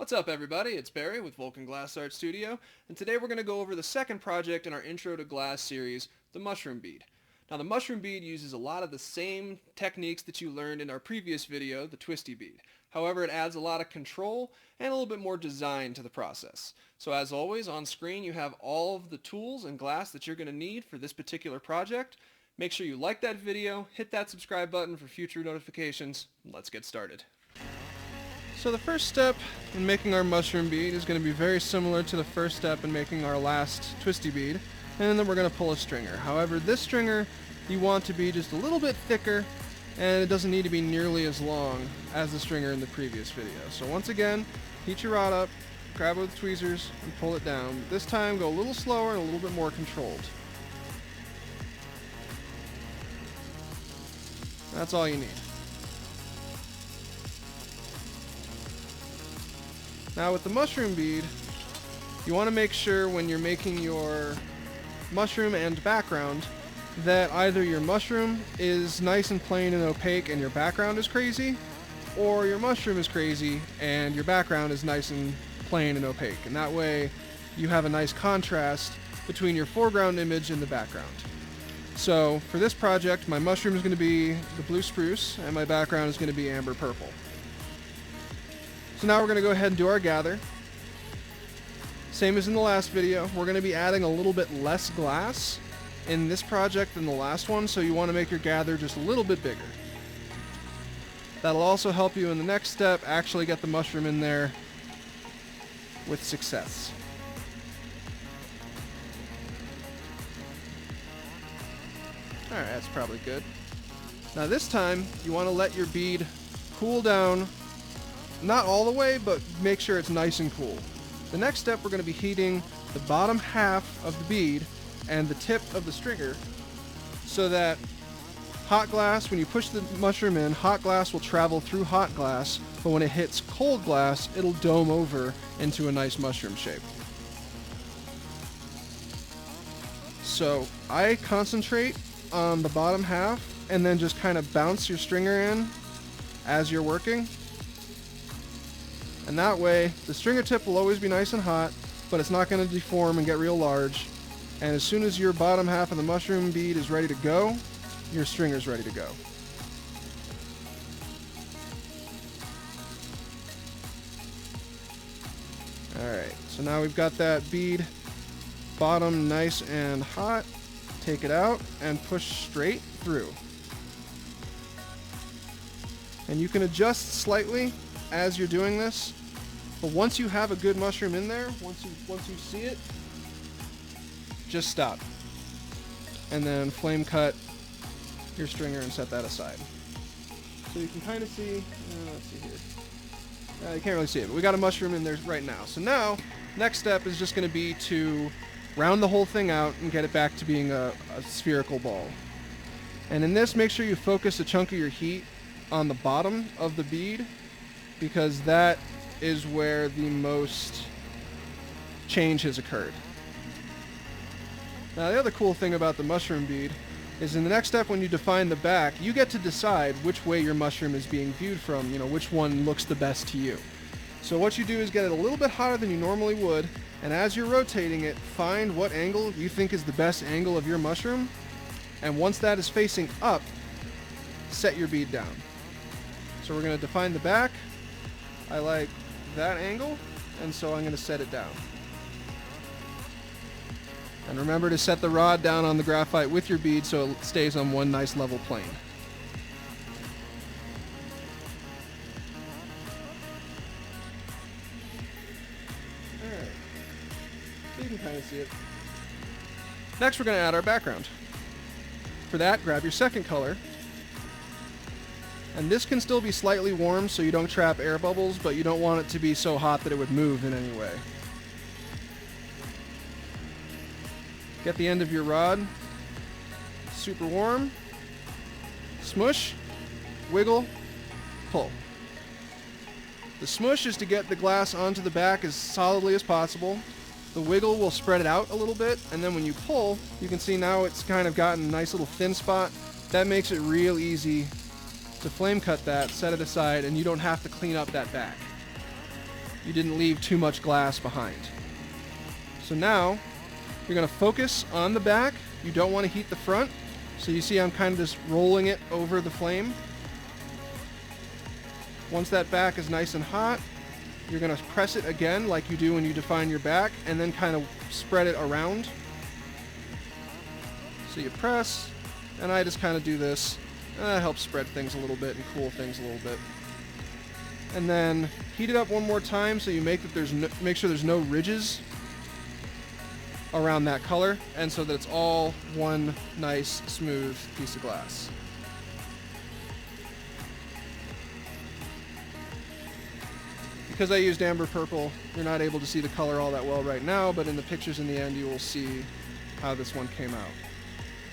What's up everybody, it's Barry with Vulcan Glass Art Studio, and today we're going to go over the second project in our Intro to Glass series, the mushroom bead. Now the mushroom bead uses a lot of the same techniques that you learned in our previous video, the twisty bead. However, it adds a lot of control and a little bit more design to the process. So as always, on screen you have all of the tools and glass that you're going to need for this particular project. Make sure you like that video, hit that subscribe button for future notifications, and let's get started. So the first step in making our mushroom bead is going to be very similar to the first step in making our last twisty bead, and then we're going to pull a stringer. However, this stringer you want to be just a little bit thicker, and it doesn't need to be nearly as long as the stringer in the previous video. So once again, heat your rod up, grab it with tweezers, and pull it down. This time go a little slower and a little bit more controlled. That's all you need. Now with the mushroom bead, you want to make sure when you're making your mushroom and background that either your mushroom is nice and plain and opaque and your background is crazy, or your mushroom is crazy and your background is nice and plain and opaque. And that way you have a nice contrast between your foreground image and the background. So for this project, my mushroom is going to be the blue spruce and my background is going to be amber purple. So now we're going to go ahead and do our gather. Same as in the last video, we're going to be adding a little bit less glass in this project than the last one, so you want to make your gather just a little bit bigger. That'll also help you in the next step actually get the mushroom in there with success. Alright, that's probably good. Now this time, you want to let your bead cool down. Not all the way, but make sure it's nice and cool. The next step, we're going to be heating the bottom half of the bead and the tip of the stringer so that hot glass, when you push the mushroom in, hot glass will travel through hot glass, but when it hits cold glass, it'll dome over into a nice mushroom shape. So I concentrate on the bottom half and then just kind of bounce your stringer in as you're working. And that way, the stringer tip will always be nice and hot, but it's not going to deform and get real large. And as soon as your bottom half of the mushroom bead is ready to go, your stringer's ready to go. Alright, so now we've got that bead bottom nice and hot. Take it out and push straight through. And you can adjust slightly as you're doing this, but once you have a good mushroom in there, once you see it, just stop. And then flame cut your stringer and set that aside. So you can kind of see, let's see here. You can't really see it, but we got a mushroom in there right now. So now, next step is just going to be to round the whole thing out and get it back to being a spherical ball. And in this, make sure you focus a chunk of your heat on the bottom of the bead, because that is where the most change has occurred. Now the other cool thing about the mushroom bead is in the next step, when you define the back, you get to decide which way your mushroom is being viewed from, which one looks the best to you. So what you do is get it a little bit hotter than you normally would, and as you're rotating it, find what angle you think is the best angle of your mushroom, and once that is facing up, set your bead down. So we're going to define the back. I like that angle, and so I'm going to set it down. And remember to set the rod down on the graphite with your bead so it stays on one nice level plane. Alright, so you can kind of see it. Next we're going to add our background. For that, grab your second color. And this can still be slightly warm so you don't trap air bubbles, but you don't want it to be so hot that it would move in any way. Get the end of your rod super warm, smush, wiggle, pull. The smush is to get the glass onto the back as solidly as possible. The wiggle will spread it out a little bit, and then when you pull, you can see now it's kind of gotten a nice little thin spot. That makes it real easy to flame cut that, set it aside, and you don't have to clean up that back. you didn't leave too much glass behind. So now you're going to focus on the back. You don't want to heat the front. So you see I'm kind of just rolling it over the flame. Once that back is nice and hot, you're going to press it again like you do when you define your back, and then kind of spread it around. So you press, and I just kind of do this. It helps spread things a little bit and cool things a little bit. And then heat it up one more time so you make sure there's no ridges around that color, and so that it's all one nice smooth piece of glass. Because I used amber purple, you're not able to see the color all that well right now, but in the pictures in the end you will see how this one came out.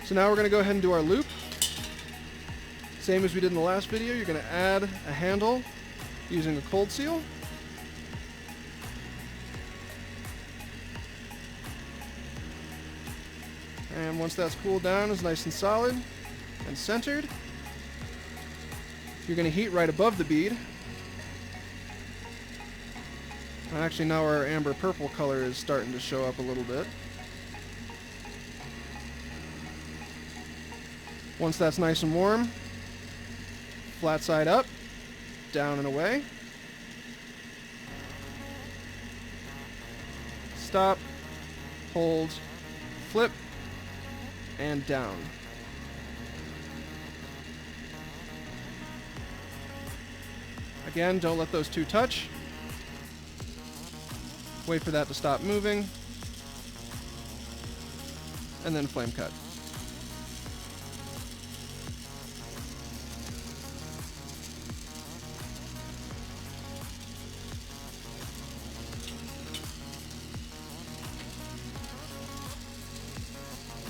So now we're going to go ahead and do our loop. Same as we did in the last video, you're going to add a handle using a cold seal. And once that's cooled down, it's nice and solid and centered, you're going to heat right above the bead. Actually, now our amber purple color is starting to show up a little bit. Once that's nice and warm, flat side up, down and away. Stop, hold, flip, and down. Again, don't let those two touch. Wait for that to stop moving, and then flame cut.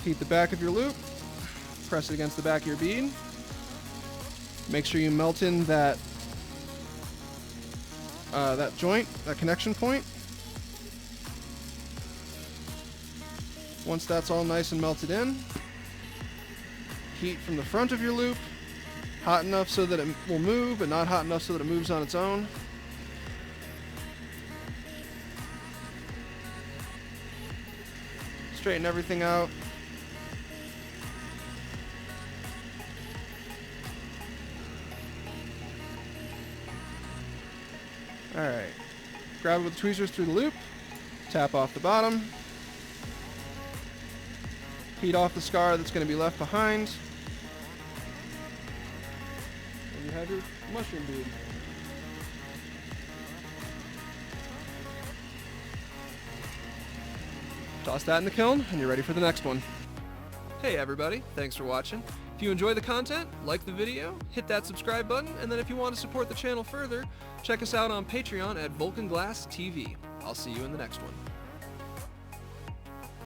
Heat the back of your loop, press it against the back of your bead. Make sure you melt in that joint, that connection point. Once that's all nice and melted in, heat from the front of your loop, hot enough so that it will move, but not hot enough so that it moves on its own. Straighten everything out. Alright, grab it with the tweezers through the loop, tap off the bottom, heat off the scar that's going to be left behind, and you have your mushroom bead. Toss that in the kiln, and you're ready for the next one. Hey everybody, thanks for watching. If you enjoy the content, like the video, hit that subscribe button, and then if you want to support the channel further, check us out on Patreon at Vulcan Glass TV. I'll see you in the next one.